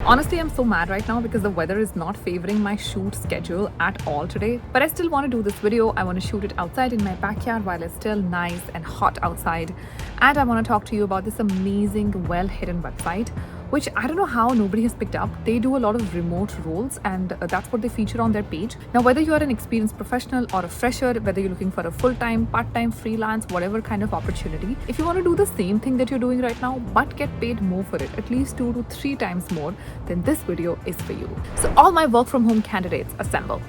Honestly, I'm so mad right now because the weather is not favoring my shoot schedule at all today. But I still want to do this video. I want to shoot it outside in my backyard while it's still nice and hot outside. And I want to talk to you about this amazing, well-hidden website, which I don't know how nobody has picked up. They do a lot of remote roles and that's what they feature on their page. Now, whether you are an experienced professional or a fresher, whether you're looking for a full-time, part-time, freelance, whatever kind of opportunity, if you want to do the same thing that you're doing right now, but get paid more for it, at least 2 to 3 times more, then this video is for you. So all my work from home candidates, assemble.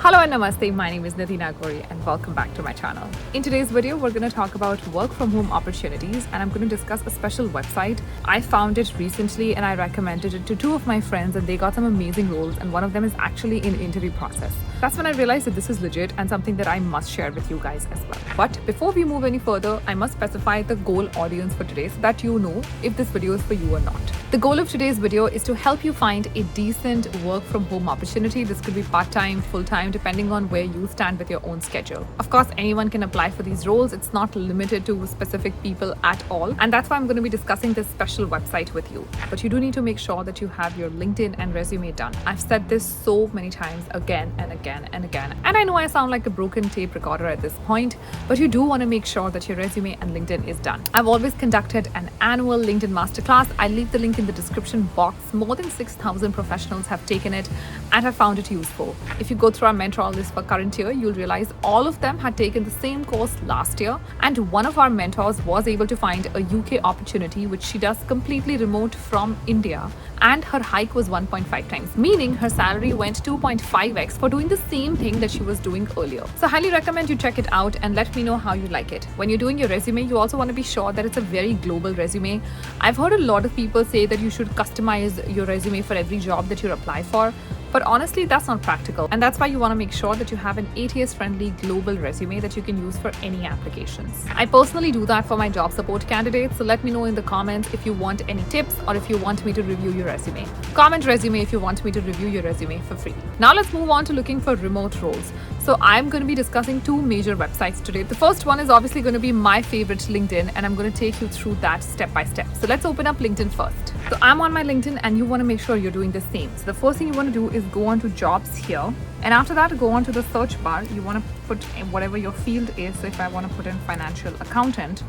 Hello and namaste, my name is Nidhi Nagori and welcome back to my channel. In today's video, we're going to talk about work from home opportunities and I'm going to discuss a special website. I found it recently and I recommended it to 2 of my friends and they got some amazing roles and one of them is actually in interview process. That's when I realized that this is legit and something that I must share with you guys as well. But before we move any further, I must specify the goal audience for today so that you know if this video is for you or not. The goal of today's video is to help you find a decent work from home opportunity. This could be part-time, full-time, depending on where you stand with your own schedule. Of course, anyone can apply for these roles. It's not limited to specific people at all. And that's why I'm going to be discussing this special website with you. But you do need to make sure that you have your LinkedIn and resume done. I've said this so many times again and again and again. And I know I sound like a broken tape recorder at this point, but you do want to make sure that your resume and LinkedIn is done. I've always conducted an annual LinkedIn masterclass. I'll leave the link in the description box. More than 6,000 professionals have taken it and have found it useful. If you go through our mentor list for current year, you'll realize all of them had taken the same course last year, and one of our mentors was able to find a UK opportunity which she does completely remote from India, and her hike was 1.5 times, meaning her salary went 2.5x for doing the same thing that she was doing earlier. So I highly recommend you check it out and let me know how you like it. When you're doing your resume, you also want to be sure that it's a very global resume. I've heard a lot of people say that you should customize your resume for every job that you apply for. But honestly, that's not practical. And that's why you want to make sure that you have an ATS-friendly global resume that you can use for any applications. I personally do that for my job support candidates. So let me know in the comments if you want any tips or if you want me to review your resume. Comment resume if you want me to review your resume for free. Now let's move on to looking for remote roles. So I'm going to be discussing 2 major websites today. The first one is obviously going to be my favorite, LinkedIn, and I'm going to take you through that step by step. So let's open up LinkedIn first. So I'm on my LinkedIn and you want to make sure you're doing the same. So the first thing you want to do is go on to jobs here. And after that, go on to the search bar. You want to put in whatever your field is. So if I want to put in financial accountant,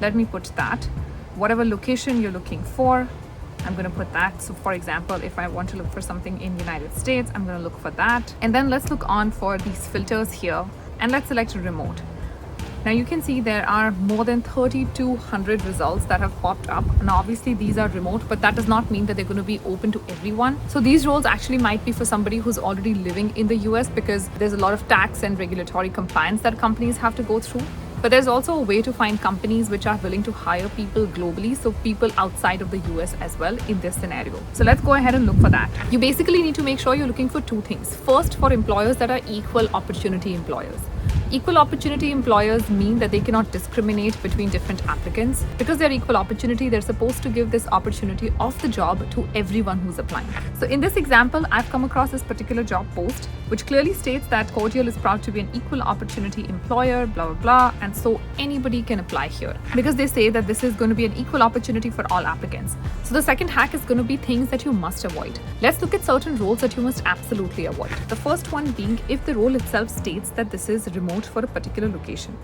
let me put that. Whatever location you're looking for, I'm going to put that. So for example, if I want to look for something in the United States, I'm going to look for that. And then let's look on for these filters here and let's select remote. Now you can see there are more than 3,200 results that have popped up. Now obviously these are remote, but that does not mean that they're going to be open to everyone. So these roles actually might be for somebody who's already living in the US because there's a lot of tax and regulatory compliance that companies have to go through. But there's also a way to find companies which are willing to hire people globally, so people outside of the US as well in this scenario. So let's go ahead and look for that. You basically need to make sure you're looking for 2 things. First, for employers that are equal opportunity employers. Equal opportunity employers mean that they cannot discriminate between different applicants. Because they're equal opportunity, they're supposed to give this opportunity of the job to everyone who's applying. So in this example, I've come across this particular job post, which clearly states that Cordial is proud to be an equal opportunity employer, blah, blah, blah. And so anybody can apply here because they say that this is going to be an equal opportunity for all applicants. So the second hack is going to be things that you must avoid. Let's look at certain roles that you must absolutely avoid. The first one being if the role itself states that this is remote for a particular location.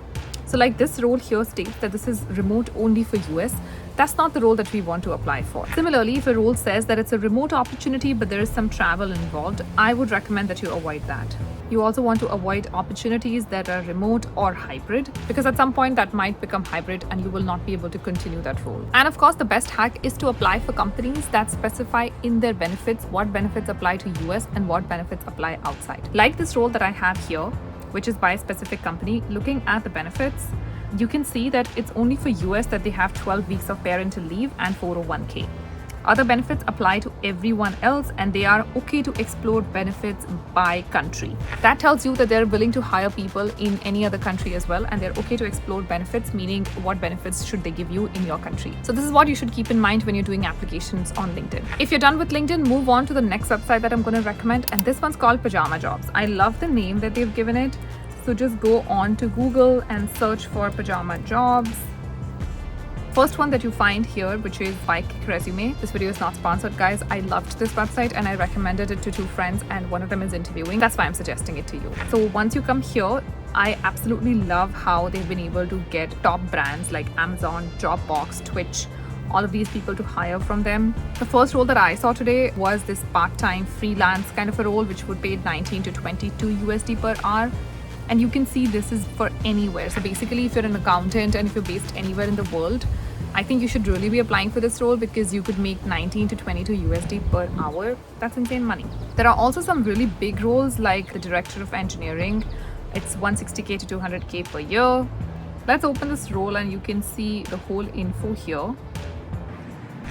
So like this role here states that this is remote only for US. That's not the role that we want to apply for. Similarly, if a role says that it's a remote opportunity but there is some travel involved, I would recommend that you avoid that. You also want to avoid opportunities that are remote or hybrid because at some point that might become hybrid and you will not be able to continue that role. And of course, the best hack is to apply for companies that specify in their benefits what benefits apply to US and what benefits apply outside. Like this role that I have here, which is by a specific company. Looking at the benefits, you can see that it's only for US that they have 12 weeks of parental leave and 401k. Other benefits apply to everyone else and they are okay to explore benefits by country. That tells you that they're willing to hire people in any other country as well and they're okay to explore benefits, meaning what benefits should they give you in your country. So this is what you should keep in mind when you're doing applications on LinkedIn. If you're done with LinkedIn, move on to the next website that I'm going to recommend, and this one's called Pajama Jobs. I love the name that they've given it. So just go on to Google and search for pajama jobs. First one that you find here, which is Bike Resume. This video is not sponsored, guys. I loved this website and I recommended it to 2 friends, and one of them is interviewing. That's why I'm suggesting it to you. So once you come here, I absolutely love how they've been able to get top brands like Amazon, Dropbox, Twitch, all of these people to hire from them. The first role that I saw today was this part-time freelance kind of a role, which would pay 19 to 22 USD per hour. And you can see this is for anywhere. So basically, if you're an accountant and if you're based anywhere in the world, I think you should really be applying for this role because you could make 19 to 22 USD per hour. That's insane money. There are also some really big roles like the Director of Engineering. It's 160K to 200K per year. Let's open this role and you can see the whole info here.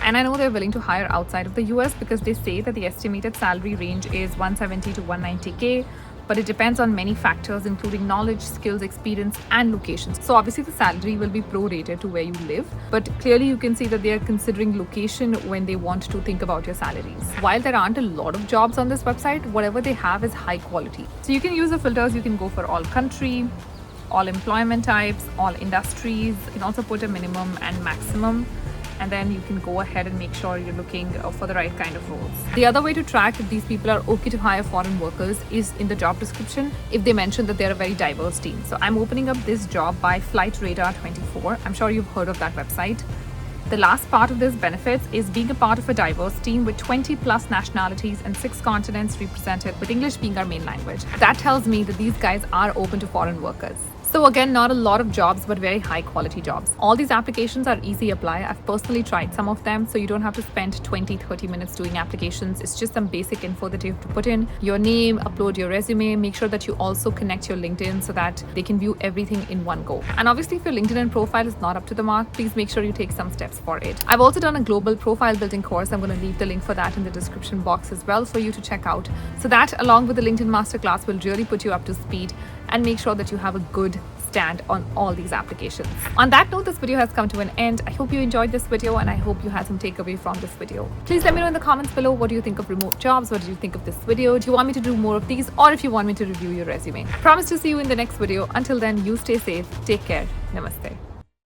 And I know they're willing to hire outside of the US because they say that the estimated salary range is 170 to 190K. But it depends on many factors, including knowledge, skills, experience, and locations. So obviously the salary will be prorated to where you live, but clearly you can see that they are considering location when they want to think about your salaries. While there aren't a lot of jobs on this website, whatever they have is high quality. So you can use the filters. You can go for all country, all employment types, all industries. You can also put a minimum and maximum. And then you can go ahead and make sure you're looking for the right kind of roles. The other way to track if these people are okay to hire foreign workers is in the job description if they mention that they're a very diverse team. So I'm opening up this job by Flight Radar 24. I'm sure you've heard of that website. The last part of this benefits is being a part of a diverse team with 20 plus nationalities and 6 continents represented, with English being our main language. That tells me that these guys are open to foreign workers. So again, not a lot of jobs, but very high quality jobs. All these applications are easy apply. I've personally tried some of them, so you don't have to spend 20-30 minutes doing applications. It's just some basic info that you have to put in. Your name, upload your resume, make sure that you also connect your LinkedIn so that they can view everything in one go. And obviously, if your LinkedIn profile is not up to the mark, please make sure you take some steps for it. I've also done a global profile building course. I'm going to leave the link for that in the description box as well for you to check out. So that, along with the LinkedIn masterclass, will really put you up to speed and make sure that you have a good stand on all these applications. On that note, this video has come to an end. I hope you enjoyed this video and I hope you had some takeaway from this video. Please let me know in the comments below, what do you think of remote jobs? What did you think of this video? Do you want me to do more of these, or if you want me to review your resume? Promise to see you in the next video. Until then, you stay safe, take care, namaste.